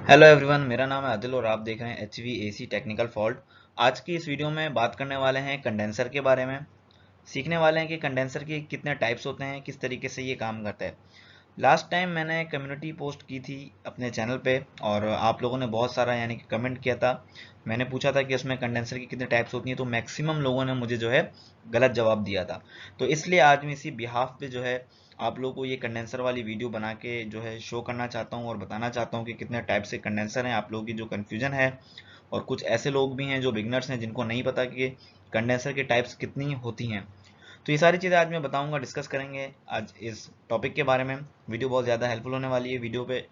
Hello everyone, मेरा नाम है आदिल और आप देख रहे हैं HVAC टेक्निकल फॉल्ट। आज की इस वीडियो में बात करने वाले हैं कंडेंसर के बारे में। सीखने वाले हैं कि कंडेंसर के कितने टाइप्स होते हैं, किस तरीके से ये काम करता है। लास्ट टाइम मैंने कम्युनिटी पोस्ट की थी अपने चैनल पे और आप लोगों ने बहुत सारा यानी कि कमेंट किया था। मैंने पूछा था कि उसमें कंडेंसर की कितने टाइप्स होती हैं, तो मैक्सिमम लोगों ने मुझे जो है गलत जवाब दिया था। तो इसलिए आज मैं इसी बिहाफ पे जो है आप लोगों को ये कंडेंसर वाली वीडियो बना के जो है शो करना चाहता हूँ और बताना चाहता हूँ कि कितने टाइप से कंडेंसर हैं, आप लोगों की जो कन्फ्यूजन है। और कुछ ऐसे लोग भी हैं जो बिगनर्स हैं जिनको नहीं पता कि कंडेंसर के टाइप्स कितनी होती हैं। तो ये सारी चीज़ें आज मैं बताऊंगा, डिस्कस करेंगे आज इस टॉपिक के बारे में। वीडियो बहुत ज़्यादा हेल्पफुल होने वाली है। वीडियो पे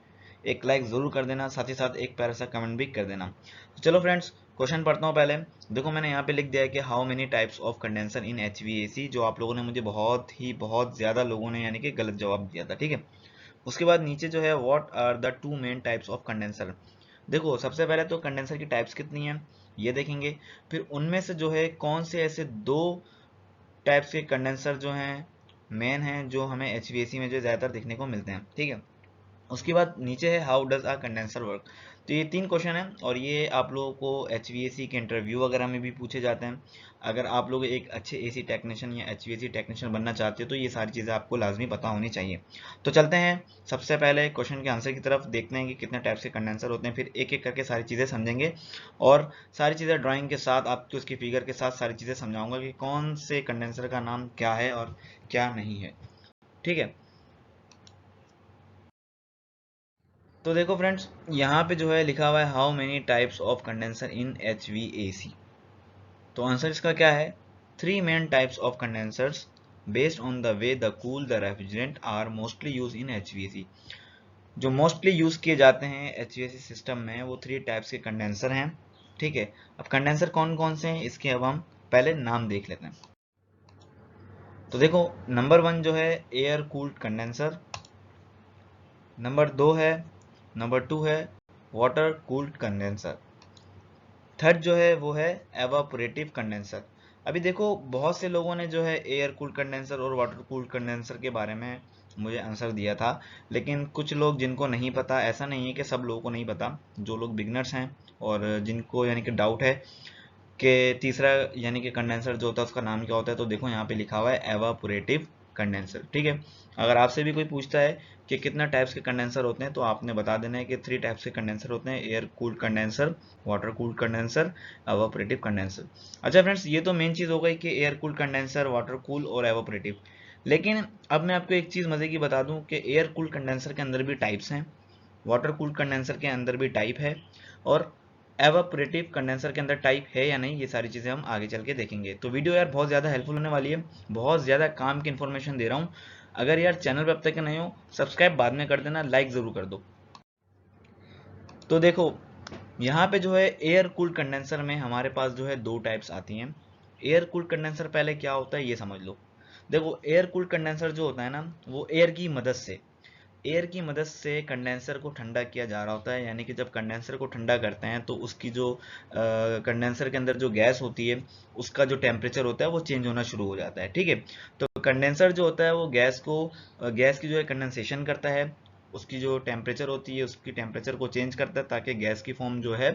एक लाइक ज़रूर कर देना, साथ ही साथ एक प्यारा सा कमेंट भी कर देना। तो चलो फ्रेंड्स, क्वेश्चन पढ़ता हूँ पहले। देखो, मैंने यहाँ पे लिख दिया है कि how many types of condenser in HVAC, जो आप लोगों ने मुझे बहुत ज़्यादा लोगों ने यानी कि गलत जवाब दिया था, ठीक है। उसके बाद नीचे जो है what are the two main types of condenser. देखो, सबसे पहले तो कंडेंसर की टाइप्स कितनी है ये देखेंगे। फिर उनमें से जो है कौन से ऐसे दो टाइप्स के कंडेंसर जो हैं मेन हैं, जो हमें HVAC में जो ज़्यादातर देखने को मिलते हैं, ठीक है। उसके बाद नीचे है how does a condenser work. तो ये तीन क्वेश्चन हैं और ये आप लोगों को HVAC के इंटरव्यू वगैरह में भी पूछे जाते हैं। अगर आप लोग एक अच्छे AC टेक्नीशियन या HVAC टेक्नीशियन बनना चाहते हो तो ये सारी चीज़ें आपको लाजमी पता होनी चाहिए। तो चलते हैं सबसे पहले क्वेश्चन के आंसर की तरफ, देखते हैं कि कितने टाइप्स के कंडेंसर होते हैं, फिर एक एक करके सारी चीज़ें समझेंगे। और सारी चीज़ें ड्राइंग के साथ आपको उसकी फिगर के साथ सारी चीज़ें समझाऊंगा कि कौन से कंडेंसर का नाम क्या है और क्या नहीं है, ठीक है। तो देखो फ्रेंड्स, यहाँ पे जो है लिखा हुआ है how many types of condenser in HVAC। तो आंसर इसका क्या है? Three main types of condensers based on the way the cool the refrigerant are mostly use in HVAC। जो मोस्टली यूज किए जाते हैं HVAC सिस्टम में वो थ्री टाइप्स के कंडेंसर हैं, ठीक है। अब कंडेंसर कौन कौन से हैं इसके अब हम पहले नाम देख लेते हैं। तो देखो, नंबर वन जो है air cooled condenser, number two है वाटर कूल्ड कंडेंसर, थर्ड जो है वो है एवापोरेटिव कंडेंसर। अभी देखो, बहुत से लोगों ने जो है एयर कूल्ड कंडेंसर और वाटर कूल्ड कंडेंसर के बारे में मुझे आंसर दिया था, लेकिन कुछ लोग जिनको नहीं पता, ऐसा नहीं है कि सब लोगों को नहीं पता, जो लोग बिगनर्स हैं और जिनको यानी कि डाउट है कि तीसरा यानी कि कंडेंसर जो होता है उसका नाम क्या होता है, तो देखो यहाँ पे लिखा हुआ है एवापोरेटिव कंडेंसर, ठीक है। अगर आपसे भी कोई पूछता है कि कितना टाइप्स के कंडेंसर होते हैं तो आपने बता देना है कि थ्री टाइप्स के कंडेंसर होते हैं, air cooled condenser, water cooled condenser, evaporative condenser. अच्छा फ्रेंड्स, ये तो मेन चीज़ हो गई कि air cooled condenser, water cool और एवापोरेटिव। लेकिन अब मैं आपको एक चीज़ मज़े की बता दूं कि एयर कूल्ड कंडेंसर के अंदर भी टाइप्स हैं, वाटर कूल्ड कंडेंसर के अंदर भी टाइप है, और एवापोरेटिव कंडेंसर के अंदर टाइप है या नहीं, ये सारी चीज़ें हम आगे चल के देखेंगे। तो वीडियो यार बहुत ज़्यादा हेल्पफुल होने वाली है, बहुत ज़्यादा काम की इन्फॉर्मेशन दे रहा हूँ। अगर यार चैनल पर अब तक नए हो, सब्सक्राइब बाद में कर देना, लाइक ज़रूर कर दो। तो देखो, यहाँ पे जो है एयर कूल्ड कंडेंसर में हमारे पास जो है दो टाइप्स आती हैं। एयर कूल्ड कंडेंसर पहले क्या होता है ये समझ लो। देखो, एयर कूल्ड कंडेंसर जो होता है ना, वो एयर की मदद से कंडेंसर को ठंडा किया जा रहा होता है। यानी कि जब कंडेंसर को ठंडा करते हैं तो उसकी जो कंडेंसर के अंदर जो गैस होती है उसका जो टेम्परेचर होता है वो चेंज होना शुरू हो जाता है, ठीक है। तो कंडेंसर जो होता है वो गैस की जो है कंडेंसेशन करता है, उसकी जो टेम्परेचर होती है उसकी टेम्परेचर को चेंज करता है ताकि गैस की फॉर्म जो है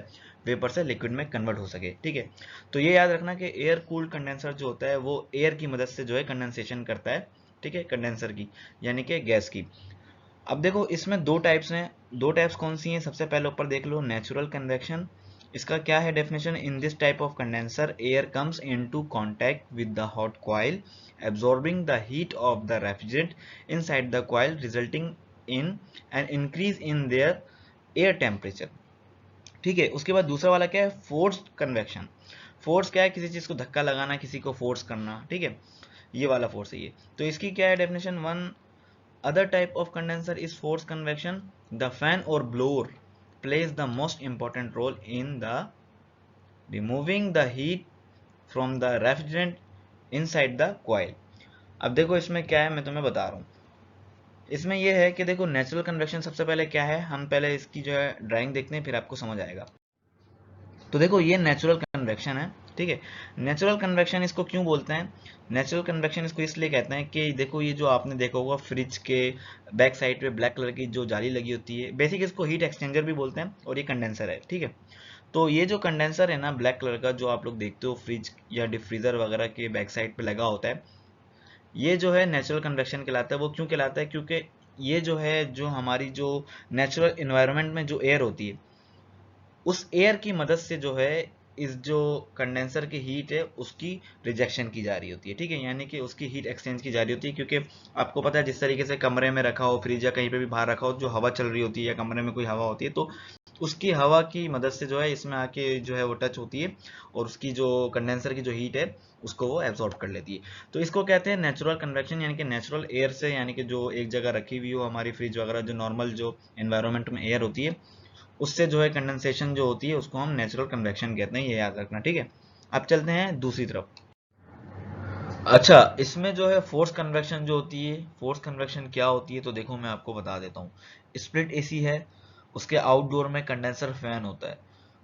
वेपर से लिक्विड में कन्वर्ट हो सके, ठीक है। तो ये याद रखना कि एयर कूल्ड कंडेंसर जो होता है वो एयर की मदद से जो है कंडेंसेशन करता है, ठीक है, कंडेंसर की यानी कि गैस की। अब देखो, इसमें दो टाइप्स हैं। दो टाइप्स कौन सी हैं? सबसे पहले ऊपर देख लो, नेचुरल कन्वेक्शन। इसका क्या है definition? In this type of condenser air comes into contact with the hot coil absorbing the heat of the refrigerant inside the coil resulting in an increase in their air temperature, ठीक है। उसके बाद दूसरा वाला क्या है? Forced convection. Force क्या है? किसी चीज को धक्का लगाना, किसी को फोर्स करना, ठीक है, ये वाला फोर्स है ये। तो इसकी क्या है definition? One other type of condenser is forced convection. The fan or blower plays the most important role in the removing the heat from the refrigerant inside the coil. अब देखो इसमें क्या है, मैं तुम्हें बता रहा हूँ। इसमें यह है कि देखो, नेचुरल कन्वेक्शन सबसे पहले क्या है, हम पहले इसकी जो है ड्राइंग देखते हैं फिर आपको समझ आएगा। तो देखो, ये नेचुरल कन्वेक्शन है ठीक है। नेचुरल कन्वेक्शन इसको क्यों बोलते हैं? नेचुरल कन्वेक्शन इसको इसलिए कहते हैं कि देखो ये जो आपने देखा होगा फ्रिज के बैक साइड पे ब्लैक कलर की जो जाली लगी होती है, बेसिक इसको हीट एक्सचेंजर भी बोलते हैं और ये कंडेंसर है, ठीक है। तो ये जो कंडेंसर है ना ब्लैक कलर का, जो आप लोग देखते हो फ्रिज या डिप फ्रीजर वगैरह के बैक साइड पे लगा होता है, ये जो है नेचुरल कन्वेक्शन कहलाता है। वो क्यों कहलाता है? क्योंकि ये जो है जो हमारी जो नेचुरल इन्वायरमेंट में जो एयर होती है, उस एयर की मदद से जो है इस जो कंडेंसर की हीट है उसकी रिजेक्शन की जा रही होती है, ठीक है। यानी कि उसकी हीट एक्सचेंज की जा रही होती है, क्योंकि आपको पता है जिस तरीके से कमरे में रखा हो फ्रिज या कहीं पे भी बाहर रखा हो, जो हवा चल रही होती है या कमरे में कोई हवा होती है, तो उसकी हवा की मदद से जो है इसमें आके जो है वो टच होती है और उसकी जो कंडेंसर की जो हीट है उसको वो एब्जॉर्ब कर लेती है। तो इसको कहते हैं नेचुरल कन्वेक्शन, यानी कि नेचुरल एयर से, यानी कि जो एक जगह रखी हुई हो हमारी फ्रिज वगैरह, जो नॉर्मल जो एनवायरनमेंट में एयर होती है उससे जो है कंडेंसेशन जो होती है उसको हम नेचुरल कन्वेक्शन कहते हैं, ये याद रखना, ठीक है। अब चलते हैं दूसरी तरफ। अच्छा, इसमें जो है फोर्स कन्वेक्शन जो होती है, फोर्स कन्वेक्शन क्या होती है तो देखो मैं आपको बता देता हूँ। स्प्लिट एसी है, उसके आउटडोर में कंडेंसर फैन होता है।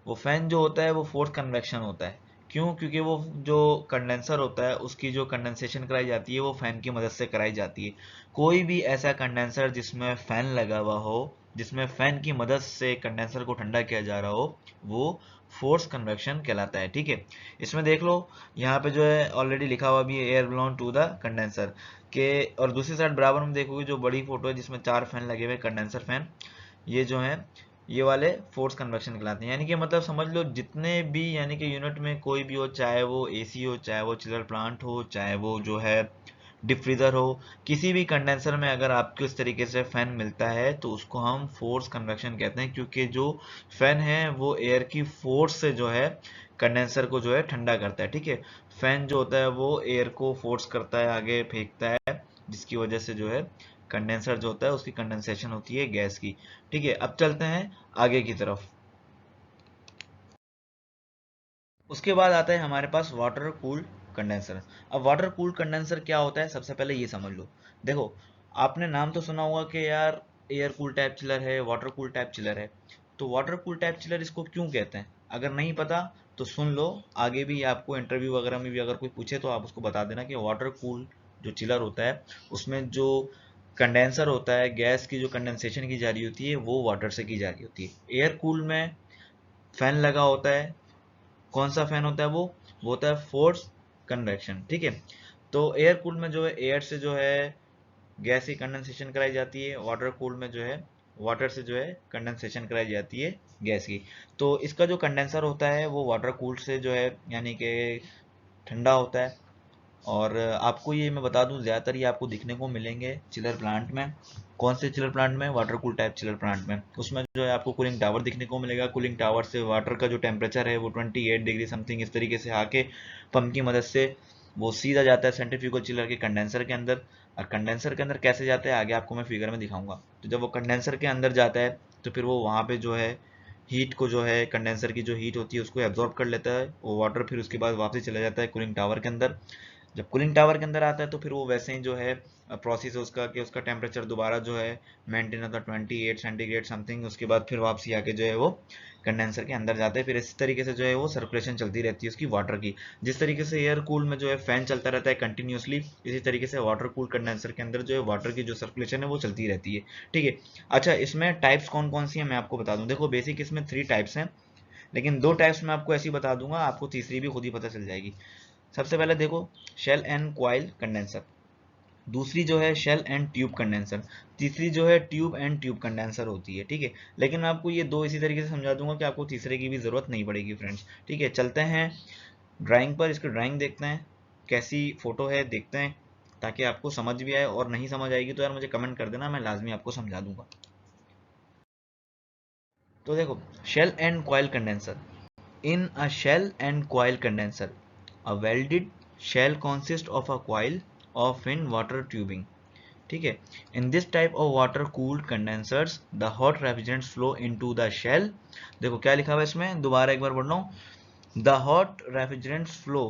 वो फैन जो होता है वो फोर्स कन्वेक्शन होता है। क्यों? क्योंकि वो जो कंडेंसर होता है उसकी जो कंडेंसेशन कराई जाती है वो फैन की मदद से कराई जाती है। कोई भी ऐसा कंडेंसर जिसमें फैन लगा हुआ हो, जिसमें फैन की मदद से कंडेंसर को ठंडा किया जा रहा हो, वो फोर्स कन्वेक्शन कहलाता है, ठीक है। इसमें देख लो यहाँ पे जो है ऑलरेडी लिखा हुआ भी है air belong to the condenser के, और दूसरी साइड बराबर में देखोगे जो बड़ी फोटो है जिसमें 4 फैन लगे हुए कंडेंसर फैन, ये जो है ये वाले फोर्स कन्वेक्शन कहलाते हैं। यानी कि मतलब समझ लो जितने भी यानी कि यूनिट में कोई भी हो, चाहे वो एसी हो, चाहे वो चिलर प्लांट हो, चाहे वो जो है डीप फ्रीजर हो, किसी भी कंडेंसर में अगर आपको इस तरीके से फैन मिलता है तो उसको हम फोर्स कन्वेक्शन कहते हैं, क्योंकि जो फैन है वो एयर की फोर्स से जो है कंडेंसर को जो है ठंडा करता है, ठीक है। फैन जो होता है वो एयर को फोर्स करता है, आगे फेंकता है, जिसकी वजह से जो है कंडेंसर जो होता है उसकी कंडेंसेशन होती है गैस की, ठीक है। अब चलते हैं आगे की तरफ। उसके बाद आता है हमारे पास वाटर कूल्ड कंडेंसर। अब वाटर कूल्ड कंडेंसर क्या होता है सबसे पहले ये समझ लो। देखो, आपने नाम तो सुना होगा कि यार एयर कूल टाइप चिलर है, वाटर कूल टाइप चिलर है। तो वाटर कूल टाइप चिलर इसको क्यों कहते हैं? अगर नहीं पता तो सुन लो, आगे भी आपको इंटरव्यू वगैरह में भी अगर कोई पूछे तो आप उसको बता देना कि वाटर कूल जो चिलर होता है उसमें जो कंडेंसर होता है, गैस की जो कंडेंसेशन की जा रही होती है वो वाटर से की जा रही होती है। एयर कूल में फैन लगा होता है। कौन सा फैन होता है? वो होता है फोर्स कन्वेक्शन, ठीक है। तो एयर कूल में जो है एयर से जो है गैस की कंडेंसेशन कराई जाती है, वाटर कूल में जो है वाटर से जो है कंडेंसेशन कराई जाती है गैस की। तो इसका जो कंडेंसर होता है वो वाटर कूल से जो है यानी कि ठंडा होता है। और आपको ये मैं बता दूं ज़्यादातर ये आपको दिखने को मिलेंगे चिलर प्लांट में। कौन से चिलर प्लांट में? Water cool type chiller plant में। उसमें जो है आपको कूलिंग टावर दिखने को मिलेगा। कूलिंग टावर से वाटर का जो टेम्परेचर है वो 28 डिग्री समथिंग इस तरीके से आके पंप की मदद से वो सीधा जाता है सेंट्रीफ्यूगल चिलर के कंडेंसर के अंदर। और कंडेंसर के अंदर कैसे जाता है आगे आपको मैं फिगर में दिखाऊंगा। तो जब वो कंडेंसर के अंदर जाता है तो फिर वो वहाँ पे जो है हीट को जो है कंडेंसर की जो हीट होती है उसको एब्जॉर्ब कर लेता है वो वाटर, फिर उसके बाद वापस चला जाता है कूलिंग टावर के अंदर। जब कूलिंग टावर के अंदर आता है तो फिर वो वैसे ही जो है प्रोसेस है उसका कि उसका टेम्परेचर दोबारा जो है मेंटेन होता है 28 सेंटीग्रेड समथिंग। उसके बाद फिर वापसी आके जो है वो कंडेंसर के अंदर जाते हैं। फिर इस तरीके से जो है वो सर्कुलेशन चलती रहती है उसकी वाटर की। जिस तरीके से एयर कूल में जो है फैन चलता रहता है कंटिन्यूसली, इसी तरीके से वाटर कूल कंडेंसर के अंदर जो है वाटर की जो सर्कुलेशन है वो चलती रहती है, ठीक है। अच्छा, इसमें टाइप्स कौन कौन सी है मैं आपको बता दूं। देखो बेसिक इसमें 3 टाइप्स हैं, लेकिन 2 टाइप्स मैं आपको ऐसी बता दूंगा, आपको तीसरी भी खुद ही पता चल जाएगी। सबसे पहले देखो शेल एंड कॉइल कंडेंसर, दूसरी जो है शेल एंड ट्यूब कंडेंसर, तीसरी जो है ट्यूब एंड ट्यूब कंडेंसर होती है, ठीक है। लेकिन मैं आपको ये दो इसी तरीके से समझा दूंगा कि आपको तीसरे की भी जरूरत नहीं पड़ेगी फ्रेंड्स, ठीक है। चलते हैं ड्राइंग पर, इसकी ड्राइंग देखते हैं कैसी फोटो है, देखते हैं ताकि आपको समझ भी आए, और नहीं समझ आएगी तो यार मुझे कमेंट कर देना, मैं लाजमी आपको समझा दूंगा। तो देखो, shell and coil condenser. In a shell and coil condenser, a welded shell consists of a coil of in water tubing, ठीक है। In this type of water cooled condensers, the hot refrigerants flow into the shell। देखो क्या लिखा हुआ है इसमें, दोबारा एक बार पढ़ रहा हूँ। The hot refrigerants flow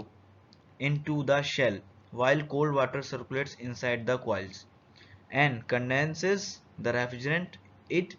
into the shell while cold water circulates inside the coils and condenses the refrigerant. It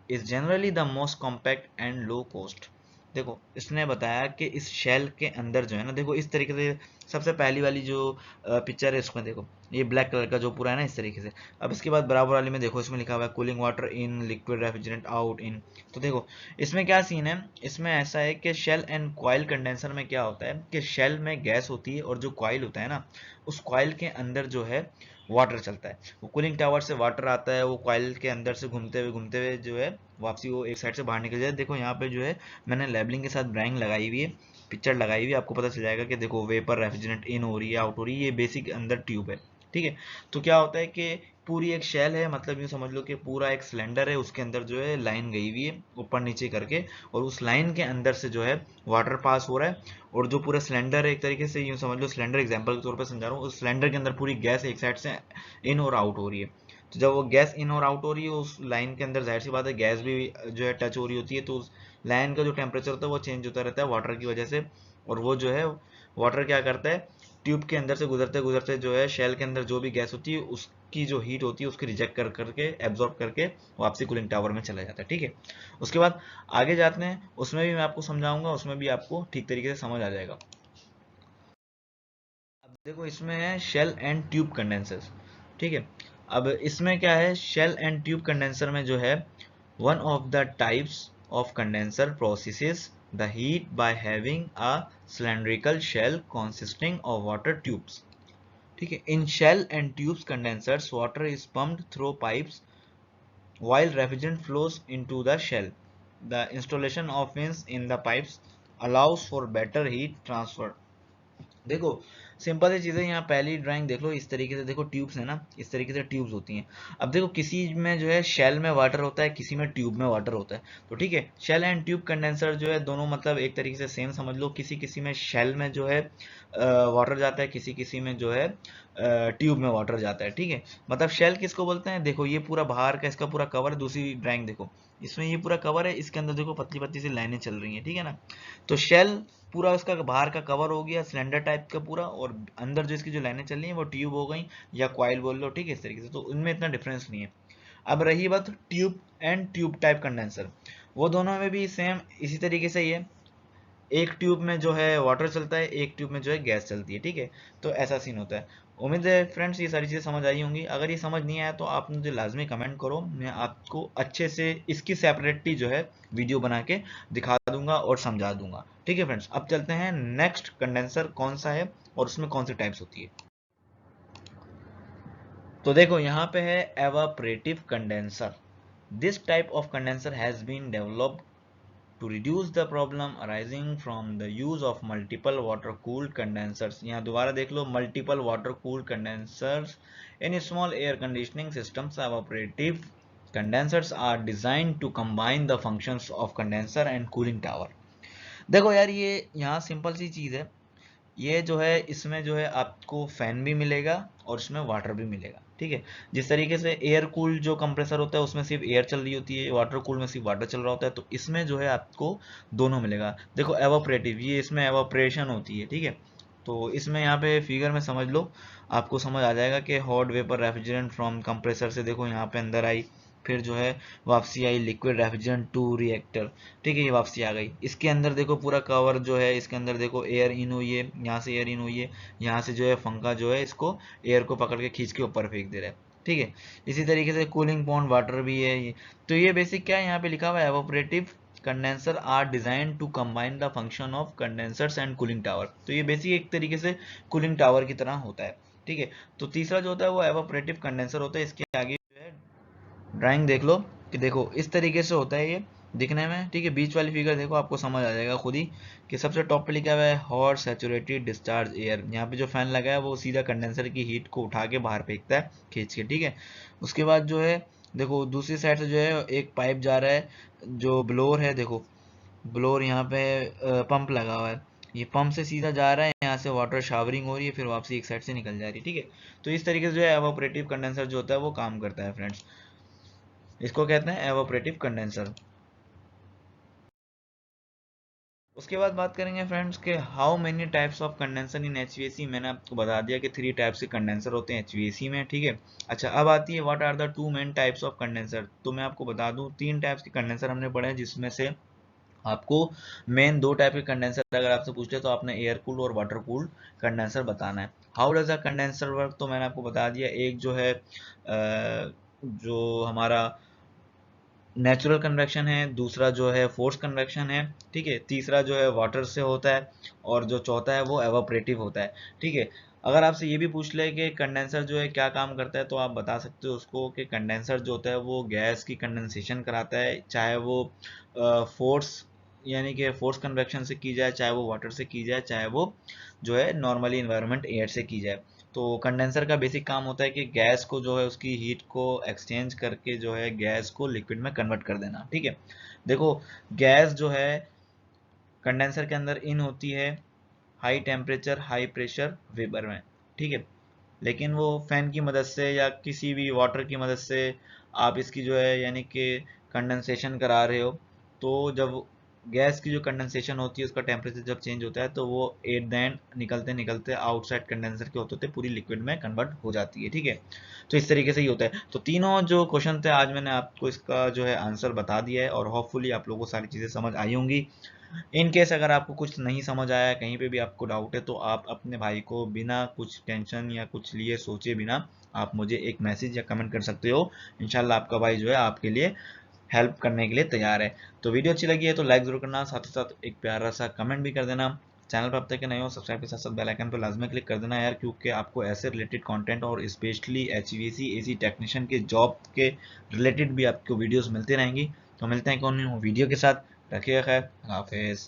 is generally the most compact and low cost। देखो इसने बताया कि इस शेल के अंदर जो है ना, देखो इस तरीके से सबसे पहली वाली जो पिक्चर है इसमें देखो, ये ब्लैक कलर का जो पूरा है ना इस तरीके से। अब इसके बाद बराबर वाली में देखो, इसमें लिखा हुआ है cooling water in, liquid refrigerant out in. तो देखो इसमें क्या सीन है, इसमें ऐसा है कि शेल एंड कॉइल कंडेंसर में क्या होता है कि शेल में गैस होती है और जो कॉइल होता है ना, उस कॉइल के अंदर जो है वाटर चलता है। वो कूलिंग टावर से वाटर आता है, वो कॉइल के अंदर से घूमते हुए जो है वापसी वो एक साइड से बाहर निकल जाए। देखो यहाँ पे जो है मैंने लेबलिंग के साथ ड्राइंग लगाई हुई है, पिक्चर लगाई हुई है, आपको पता चल जाएगा कि देखो वेपर रेफ्रिजरेंट इन हो रही है, आउट हो रही है, ये बेसिक अंदर ट्यूब है। ठीक है, तो क्या होता है कि पूरी एक शेल है, मतलब यूँ समझ लो कि पूरा एक सिलेंडर है, उसके अंदर जो है लाइन गई हुई है ऊपर नीचे करके, और उस लाइन के अंदर से जो है वाटर पास हो रहा है। और जो पूरा सिलेंडर है, एक तरीके से यूँ समझ लो सिलेंडर एग्जाम्पल के तौर पर समझा रहा हूँ, उस सिलेंडर के अंदर पूरी गैस एक साइड से इन और आउट हो रही है। तो जब वो गैस इन और आउट हो रही है उस लाइन के अंदर, जाहिर सी बात है गैस भी जो है टच हो रही होती है, तो उस लाइन का जो टेम्परेचर होता है वो चेंज होता रहता है वाटर की वजह से। और वो जो है वाटर क्या करता है, ट्यूब के अंदर से गुजरते गुजरते जो है शेल के अंदर जो भी गैस होती है उसकी जो हीट होती है उसकी रिजेक्ट कर करके एब्जॉर्ब करके वापसी कूलिंग टावर में चला जाता है। ठीक है, उसके बाद आगे जाते हैं, उसमें भी मैं आपको समझाऊंगा, उसमें भी आपको ठीक तरीके से समझ आ जाएगा। अब देखो इसमें है शेल एंड ट्यूब कंडेंसर्स। ठीक है, अब इसमें क्या है, शेल एंड ट्यूब कंडेंसर में जो है one of the types of condenser processes the heat by having a cylindrical shell consisting of water tubes. ठीक है, in shell and tubes condensers water is pumped through pipes while refrigerant flows into the shell. The installation of fins in the pipes allows for better heat transfer. देखो simple सी चीजें, यहाँ पहली drawing देख लो, इस तरीके से देखो ट्यूब्स है ना, इस तरीके से ट्यूब्स होती हैं। अब देखो किसी में जो है शेल में वाटर होता है, किसी में ट्यूब में वाटर होता है। तो ठीक है, शेल एंड ट्यूब कंडेंसर जो है दोनों मतलब एक तरीके से सेम समझ लो, किसी किसी में शेल में जो है वाटर जाता है, किसी किसी में जो है ट्यूब में वाटर जाता है। ठीक है, मतलब शेल किसको बोलते हैं, देखो ये पूरा बाहर का इसका पूरा कवर है। दूसरी ड्राइंग देखो, इसमें ये पूरा कवर है, इसके अंदर देखो पतली पतली सी लाइनें चल रही हैं। ठीक है ना, तो शेल पूरा उसका बाहर का कवर हो गया सिलेंडर टाइप का पूरा, और अंदर जो इसकी जो लाइनें चल रही हैं वो ट्यूब हो गई या कॉइल बोल लो। ठीक है, इस तरीके से, तो उनमें इतना डिफरेंस नहीं है। अब रही बात tube and tube type condenser, वो दोनों में भी सेम इसी तरीके से ही है। एक ट्यूब में जो है वाटर चलता है, एक ट्यूब में जो है गैस चलती है। ठीक है, तो ऐसा सीन होता है। उम्मीद है फ्रेंड्स ये सारी चीज़ें समझ आई होंगी। अगर ये समझ नहीं आया तो आप मुझे लाजमी कमेंट करो, मैं आपको अच्छे से इसकी सेपरेटली जो है वीडियो बना के दिखा दूंगा और समझा दूंगा। ठीक है फ्रेंड्स, अब चलते हैं नेक्स्ट कंडेंसर कौन सा है और उसमें कौन सी टाइप्स होती है। तो देखो यहाँ पे है evaporative condenser. This type of condenser has been developed to reduce the problem arising from the use of multiple water cooled condensers। यहाँ दोबारा देख लो, multiple water cooled condensers in small air conditioning systems। Evaporative condensers are designed to combine the functions of condenser and cooling tower। देखो यार ये यहाँ simple सी चीज है, ये जो है इसमें जो है आपको फैन भी मिलेगा और इसमें वाटर भी मिलेगा। ठीक है, जिस तरीके से एयर कूल जो कंप्रेसर होता है उसमें सिर्फ एयर चल रही होती है, वाटर कूल में सिर्फ वाटर चल रहा होता है, तो इसमें जो है आपको दोनों मिलेगा। देखो एवापोरेटिव, ये इसमें एवापोरेशन होती है। ठीक है, तो इसमें यहाँ पे फिगर में समझ लो, आपको समझ आ जाएगा कि hot vapour refrigerant from compressor से देखो यहाँ पे अंदर आई, फिर जो है वापसी आई लिक्विड रेफ्रिजरेंट टू रिएक्टर। ठीक है, ये वापसी आ गई, इसके अंदर देखो पूरा कवर जो है, इसके अंदर देखो एयर इन हुई है, यहाँ से एयर इन हुई है, यहाँ से जो है पंखा जो है इसको एयर को पकड़ के खींच के ऊपर फेंक दे रहा है। ठीक है, इसी तरीके से कूलिंग पॉन्ड वाटर भी है ये। तो ये बेसिक क्या है, यहाँ पे लिखा हुआ है evaporative condenser are design to combine the function of condensers and cooling tower. तो ये बेसिक एक तरीके से कूलिंग टावर की तरह होता है। ठीक है, तो तीसरा जो होता है वो एवापोरेटिव कंडेंसर होता है। इसके आगे जो है ड्राइंग देख लो, कि देखो इस तरीके से होता है ये दिखने में। ठीक है, बीच वाली फिगर देखो, आपको समझ आ जाएगा खुद ही कि सबसे टॉप पे लिखा हुआ है हॉट सैचुरेटेड डिस्चार्ज एयर। यहाँ पे जो फैन लगा है वो सीधा कंडेंसर की हीट को उठा के बाहर फेंकता है खींच के। ठीक है, उसके बाद जो है देखो दूसरी साइड से जो है एक पाइप जा रहा है जो ब्लोअर है। देखो ब्लोअर यहाँ पे पंप लगा हुआ है, ये पंप से सीधा जा रहा है, यहाँ से वाटर शावरिंग हो रही है, फिर वापसी एक साइड से निकल जा रही है। ठीक है, तो इस तरीके से जो है एवापोरेटिव कंडेंसर जो होता है वो काम करता है फ्रेंड्स, इसको कहते हैं एवापोरेटिव कंडेंसर। उसके बाद बात करेंगे फ्रेंड्स के how many types of condenser in HVAC. मैंने आपको बता दिया कि 3 टाइप्स के कंडेंसर होते हैं एचवीएसी में। ठीक है, अच्छा अब आती है what are the 2 main types of condenser. तो मैं आपको बता दूं 3 टाइप्स के कंडेंसर हमने पढ़े हैं, जिसमें से आपको मेन दो टाइप के कंडेंसर अगर आपसे पूछ ले तो आपने एयर कूल्ड और वाटर कूल्ड कंडेंसर बताना है। How does a condenser work, तो मैंने आपको बता दिया। एक जो है जो हमारा नेचुरल कन्वेक्शन है, दूसरा जो है फोर्स कन्वेक्शन है, ठीक है, तीसरा जो है वाटर से होता है, और जो चौथा है वो एवापोरेटिव होता है, ठीक है। अगर आपसे ये भी पूछ ले कि कंडेंसर जो है क्या काम करता है, तो आप बता सकते हो उसको कि कंडेंसर जो होता है वो गैस की कंडेंसेशन कराता है, चाहे वो फोर्स यानी कि फोर्स कन्वेक्शन से की जाए, चाहे वो वाटर से की जाए, चाहे वो जो है नॉर्मली इन्वायरमेंट एयर से की जाए। तो कंडेंसर का बेसिक काम होता है कि गैस को जो है उसकी हीट को एक्सचेंज करके जो है गैस को लिक्विड में कन्वर्ट कर देना, ठीक है। देखो, गैस जो है कंडेंसर के अंदर इन होती है high temperature high pressure vapour में, ठीक है। लेकिन वो फैन की मदद से या किसी भी वाटर की मदद से आप इसकी जो है यानी कि कंडेंसेशन करा रहे हो, तो जब गैस की जो कंडेंसेशन होती है उसका टेम्परेचर जब चेंज होता है तो वो एट द एंड निकलते निकलते आउटसाइड कंडेंसर के होते होते पूरी लिक्विड में कन्वर्ट हो जाती है, ठीक है। तो इस तरीके से ही होता है। तो तीनों जो क्वेश्चन थे आज मैंने आपको इसका जो है आंसर बता दिया है, और होपफुली आप लोगों को सारी चीज़ें समझ आई होंगी। इन केस अगर आपको कुछ नहीं समझ आया, कहीं पे भी आपको डाउट है, तो आप अपने भाई को बिना कुछ टेंशन या कुछ लिए सोचे बिना आप मुझे एक मैसेज या कमेंट कर सकते हो। इंशाल्लाह आपका भाई जो है आपके लिए हेल्प करने के लिए तैयार है। तो वीडियो अच्छी लगी है तो लाइक जरूर करना, साथ ही साथ एक प्यारा सा कमेंट भी कर देना। चैनल पर अब तक नए हो सब्सक्राइब के साथ साथ बेल आइकन पर लाजमी क्लिक कर देना यार, क्योंकि आपको ऐसे रिलेटेड कंटेंट और स्पेशली एचवीएसी एसी टेक्नीशियन के जॉब के रिलेटेड भी आपको वीडियोस मिलती रहेंगी। तो मिलते हैं कौन वीडियो के साथ, रखिएगा खैर, अल्लाह हाफिज़।